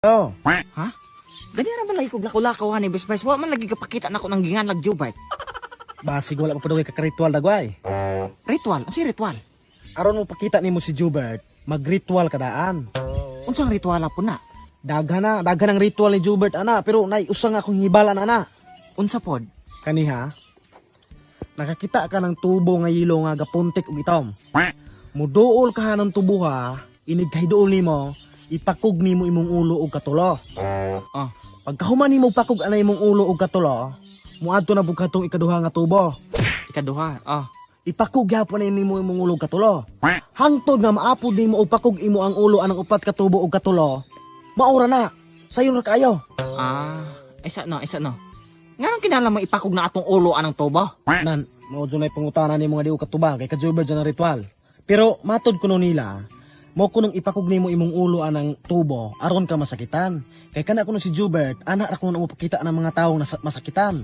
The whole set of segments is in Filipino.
Oh. Ha? Gani ra ba lagi kog lako-lakaw ni bes-bes? Wa man lagi kapakita nako nang gingan lag Jubert. Basig wala pa padugay ka ritual dagway. Ritual? Unsa ritual? Aron mo pakita nimo si Jubert, mag-ritual kadaan. Unsang ritual po na? Daghan ang ritual ni Jubert ana, pero nay usang akong hibalan ana. Unsa pod? Kaniha. Nakakita ka ng tubo nga yilo nga gapuntik og itom. Muduol ka ng tubo ha, inigkayduol nimo, ipakug nimo imong ulo og katulo. Oh. Pagkahuman nimo pakug anay imong ulo og katulo, muadto na bughatong ikaduha nga tubo. Ikaduha. Oh. Ipakug gyapon na nimo imong ulo og katulo. Hangtod nga maapod nimo og pakug imo ang ulo anang upat ka tubo og katulo. Maura na. Sayon ra kayo. Isa no. Nganong kinahanglan mo ipakog na atong ulo anang tubo? Nan, mao dunay pangutana nimo nga di katubag kay ka-Jubert dyan ang ritual. Pero matod kuno nila, mo kunong ipakog nimo imong ulo anang tubo aron ka masakitan. Kay kana kuno si Jubert, ana ra kuno mapakita ng mga tawo na masakitan.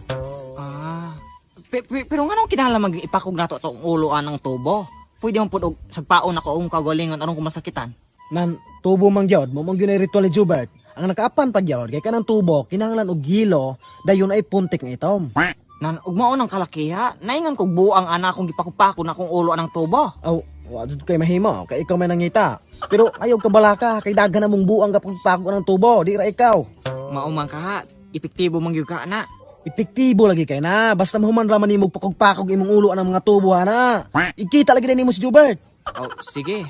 Pero nganong kinahanglan mag ipakog nato atong ulo anang tubo? Pwede man pud og sagpaon ako ang kagalingon aron ko masakitan. Nan, tubo man gyud, mo man gyud ang ritual ni Jubert. Ang nakaapan pa gyud kay kanang tubo kinahanglan og gilo dayon ay puntik nga itom. Nan ug mao nang kalakiha, naingon kog buang ana akong gipakupako na akong ulo anang tubo. Aw, wa jud kay mahimo kay ikaw may nangita. Pero ayaw ka balaka kay daghan na mong buang gapagpako ng tubo, di ra ikaw. Mao man ka ha, epektibo man gyud ka ana. Epektibo lagi kay na, basta mahuman ra man nimo pakog-pakog imong ulo anang mga tubo ana. Ikita lagi na nimo si Jubert. Oh, sige.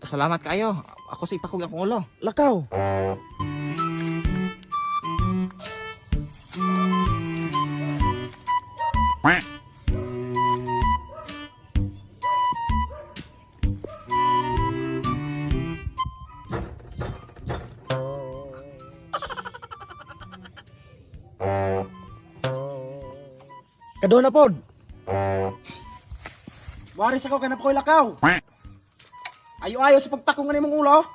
Salamat kayo. Ako sa ipakog akong ulo. Lakaw. Kadon na pod. Waris ako kanap ko'y lakaw. Ayo-ayo sa pagpakong nga nimong ulo.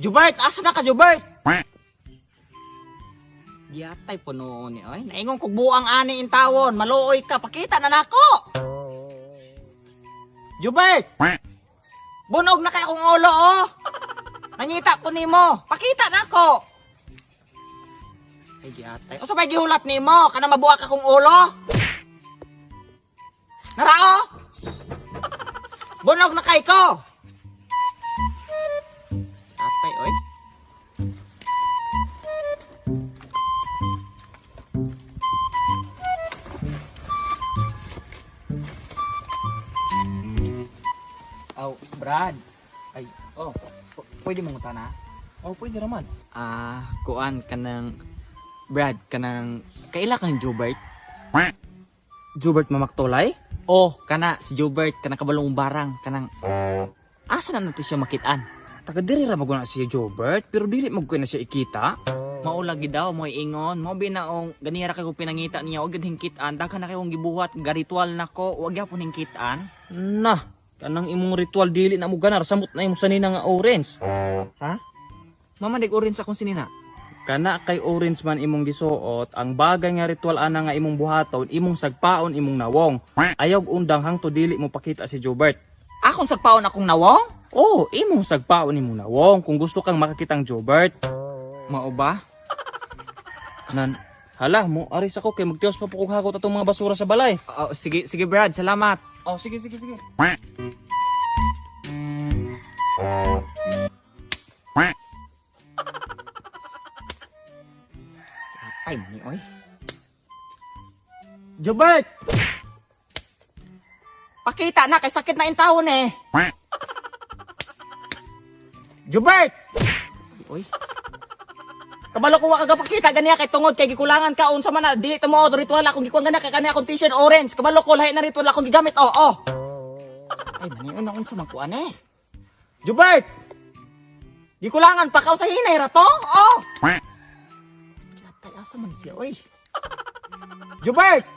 Jubert, asa na ka Jubert? Yatay po noon ni oy. Naingon kog buang ani in tawon, maluoy ka, pakita na nako. Jubert! Bunog na kay akong ulo oh. Nangita ko nimo, pakita nako. Ay yatay. O sabay gihulat nimo, kana mabuak akong ulo? Narao? Bunog na kay ko. Atay, oy. Oh, Brad. Ay, pwede mong utana? Oh, pwede raman. Kuan kanang Brad, kanang kaila kang Jubert? Jubert mamaktolay? Oh, kana si Jubert, kanang kabalong barang, kanang asa na nato siya makitaan? Taga diri ra maguna si Jubert, pero dili mo ko na siya ikita. Maulagi daw mo ingon, mo binaong ganira kay ko pinangita niya, og hingkitan, daghan na kayong gibuhat, ga ritual nako, wag gyapon hingkitan. Nah, kanang imong ritual dili na mo ganar samot na imong sanina nga orange. Ha? Mama dig orange akong sinina. Kana kay orange man imong gisuot, ang bagay nga ritual ana nga imong buhaton, imong sagpaon imong nawong. Ayaw undang hangto dili mo pakita si Jubert. Akong sagpaon akong nawong? Oh, imong sagpaon imong nawong kung gusto kang makakitang Jubert. Mao ba? Nan, hala mo aris ako kay magtios pa pukog hakot atong mga basura sa balay. Oh, sige Brad, salamat. Oh, sige. Ay, ni oy. Jubert! Pakita na kay sakit na intawon eh. Jubert! Oy. Kabalo ko wa kagapakita ganiya kay tungod kay gikulangan ka unsa man na dili to mo ritual akong gikuan gana kay kani akong t-shirt orange. Kabalo ko lahi na ritual akong gigamit. Oh. Ay, maniun na unsa man kuan eh. Jubert! Gikulangan pa ka sa hinay ra to? Oh. Asa man siya, oy. Jubert!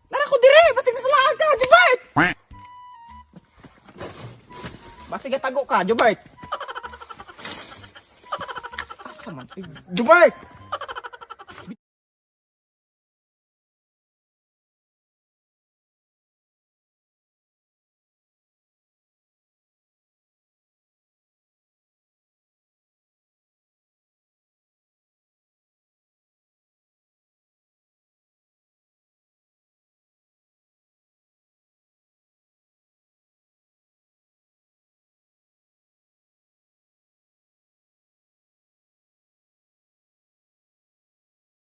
Nara ko dire, basta nasalaan ka, Jubert! Basta gatago ka, Jubert. Asa man, Jubert!